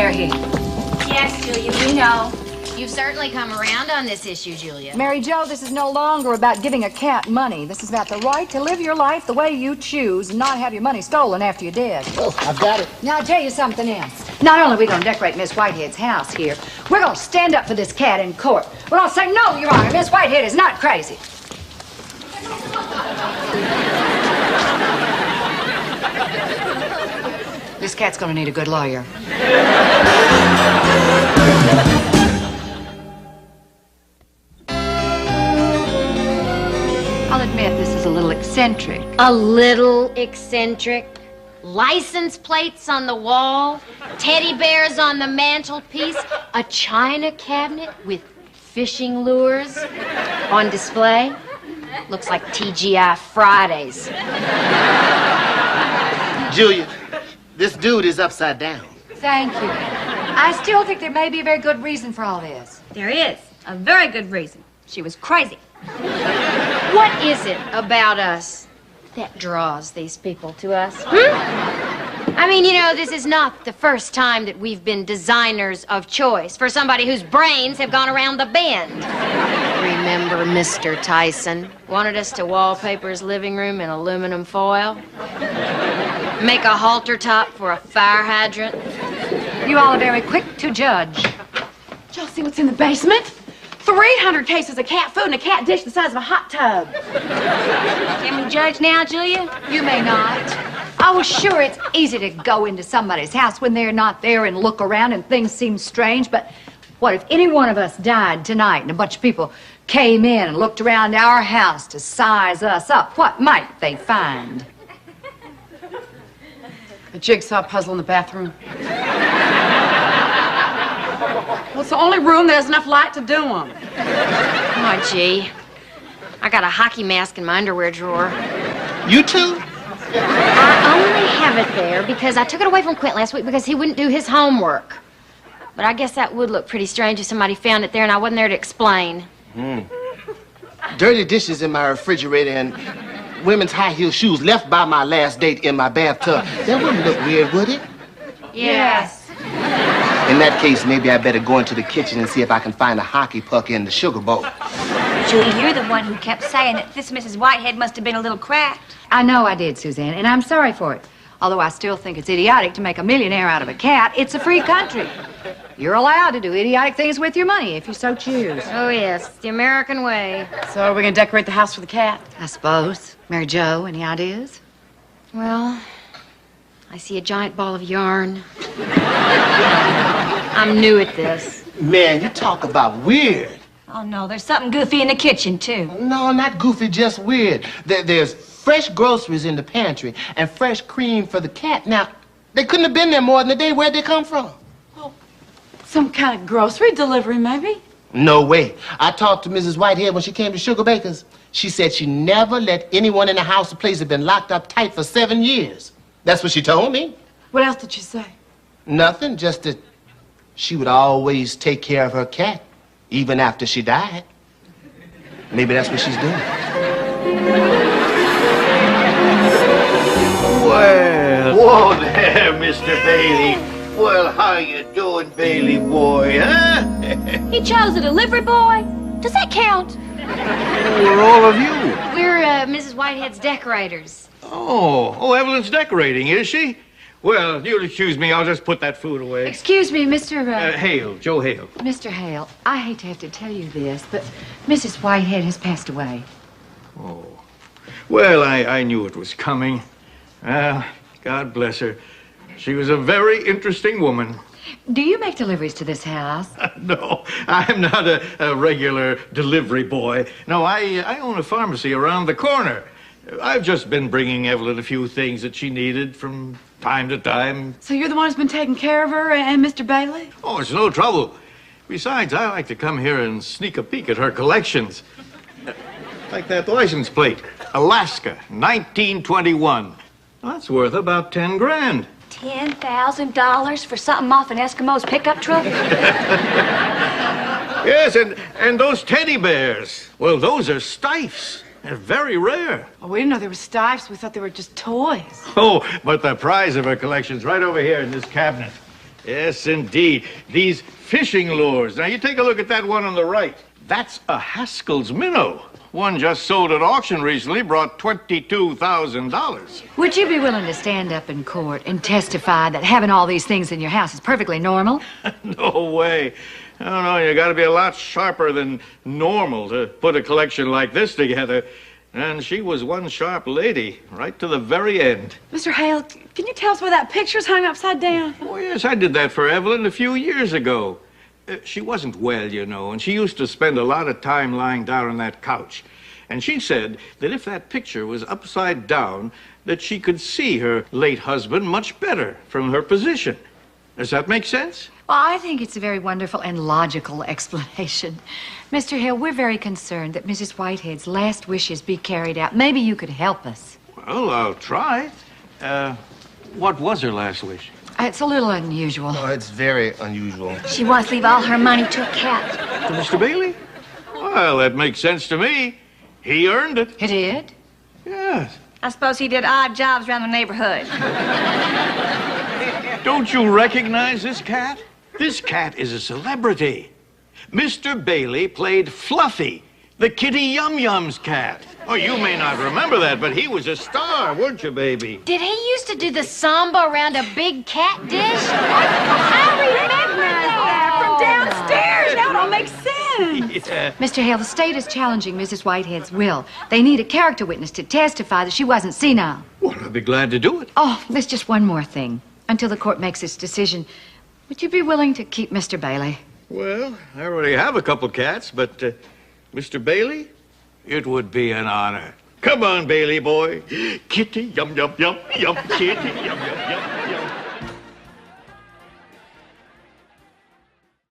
they're here. Yes, Julia, we know. You've certainly come around on this issue, Julia. Mary Jo, this is no longer about giving a cat money. This is about the right to live your life the way you choose and not have your money stolen after you're dead. Oh, I've got it. Now, I'll tell you something else. Not only are we going to decorate Miss Whitehead's house here, we're going to stand up for this cat in court. We're going to say, no, Your Honor, Miss Whitehead is not crazy. This cat's going to need a good lawyer. I'll admit this is a little eccentric. A little eccentric. License plates on the wall, teddy bears on the mantelpiece, a china cabinet with fishing lures on display. Looks like TGI Fridays. Julia, this dude is upside down. Thank you. I still think there may be a very good reason for all this. There is. A very good reason. She was crazy. What is it about us that draws these people to us? I mean, you know, this is not the first time that we've been designers of choice for somebody whose brains have gone around the bend. Remember Mr. Tyson wanted us to wallpaper his living room in aluminum foil? Make a halter top for a fire hydrant? You all are very quick to judge. Did y'all see what's in the basement? 300 cases of cat food and a cat dish the size of a hot tub. Can we judge now, Julia? You may not. Oh, sure, it's easy to go into somebody's house when they're not there and look around and things seem strange, but what if any one of us died tonight and a bunch of people came in and looked around our house to size us up? What might they find? A jigsaw puzzle in the bathroom. Well, it's the only room that has enough light to do them. Oh, gee. I got a hockey mask in my underwear drawer. You too? I only have it there because I took it away from Quint last week because he wouldn't do his homework. But I guess that would look pretty strange if somebody found it there and I wasn't there to explain. Dirty dishes in my refrigerator and women's high-heel shoes left by my last date in my bathtub. That wouldn't look weird, would it? Yes. In that case, maybe I better go into the kitchen and see if I can find a hockey puck in the sugar bowl. Julie, you're the one who kept saying that this Mrs. Whitehead must have been a little cracked. I know I did, Suzanne, and I'm sorry for it. Although I still think it's idiotic to make a millionaire out of a cat. It's a free country. You're allowed to do idiotic things with your money if you so choose. Oh, yes. The American way. So are we going to decorate the house for the cat? I suppose. Mary Jo, any ideas? Well, I see a giant ball of yarn. I'm new at this. Man, you talk about weird. Oh, no, there's something goofy in the kitchen, too. No, not goofy, just weird. There's fresh groceries in the pantry and fresh cream for the cat. Now, they couldn't have been there more than a day. Where'd they come from? Some kind of grocery delivery, maybe? No way. I talked to Mrs. Whitehead when she came to Sugar Baker's. She said she never let anyone in the house or place had been locked up tight for 7 years. That's what she told me. What else did she say? Nothing, just that she would always take care of her cat, even after she died. Maybe that's what she's doing. Well, whoa there, Mr. Bailey. Well, how you doing, Bailey boy, huh? He chose a delivery boy? Does that count? Who are all of you? We're Mrs. Whitehead's decorators. Oh, Evelyn's decorating, is she? Well, you'll excuse me, I'll just put that food away. Excuse me, Mr. Hale, Joe Hale. Mr. Hale, I hate to have to tell you this, but Mrs. Whitehead has passed away. Oh. Well, I knew it was coming. God bless her. She was a very interesting woman. Do you make deliveries to this house? No, I'm not a regular delivery boy. No, I own a pharmacy around the corner. I've just been bringing Evelyn a few things that she needed from time to time. So you're the one who's been taking care of her and Mr. Bailey? Oh, it's no trouble. Besides, I like to come here and sneak a peek at her collections. Like that license plate, Alaska, 1921. Well, that's worth about 10 grand. $10,000 for something off an Eskimo's pickup truck? Yes, and those teddy bears. Well, those are Stifes. They're very rare. Oh, we didn't know they were Stifes. We thought they were just toys. Oh, but the prize of her collection's right over here in this cabinet. Yes, indeed. These fishing lures. Now, you take a look at that one on the right. That's a Haskell's minnow. One just sold at auction recently brought $22,000. Would you be willing to stand up in court and testify that having all these things in your house is perfectly normal? No way. I don't know, you got to be a lot sharper than normal to put a collection like this together. And she was one sharp lady, right to the very end. Mr. Hale, can you tell us why that picture's hung upside down? Oh, yes, I did that for Evelyn a few years ago. She wasn't well, you know, and she used to spend a lot of time lying down on that couch. And she said that if that picture was upside down, that she could see her late husband much better from her position. Does that make sense? Well, I think it's a very wonderful and logical explanation. Mr. Hill, we're very concerned that Mrs. Whitehead's last wishes be carried out. Maybe you could help us. Well, I'll try. What was her last wish? It's a little unusual. Oh, it's very unusual. She wants to leave all her money to a cat. To Mr. Bailey? Well, that makes sense to me. He earned it. It did? Yes. I suppose he did odd jobs around the neighborhood. Don't you recognize this cat? This cat is a celebrity. Mr. Bailey played Fluffy, the Kitty Yum Yum's cat. Oh, you may not remember that, but he was a star, weren't you, baby? Did he used to do the samba around a big cat dish? I recognize that from downstairs. Now it all makes sense. Yeah. Mr. Hale, the state is challenging Mrs. Whitehead's will. They need a character witness to testify that she wasn't senile. Well, I'd be glad to do it. Oh, there's just one more thing. Until the court makes its decision, would you be willing to keep Mr. Bailey? Well, I already have a couple cats, but Mr. Bailey, it would be an honor. Come on, Bailey boy. Kitty, yum, yum, yum, yum, kitty, yum, yum, yum, yum.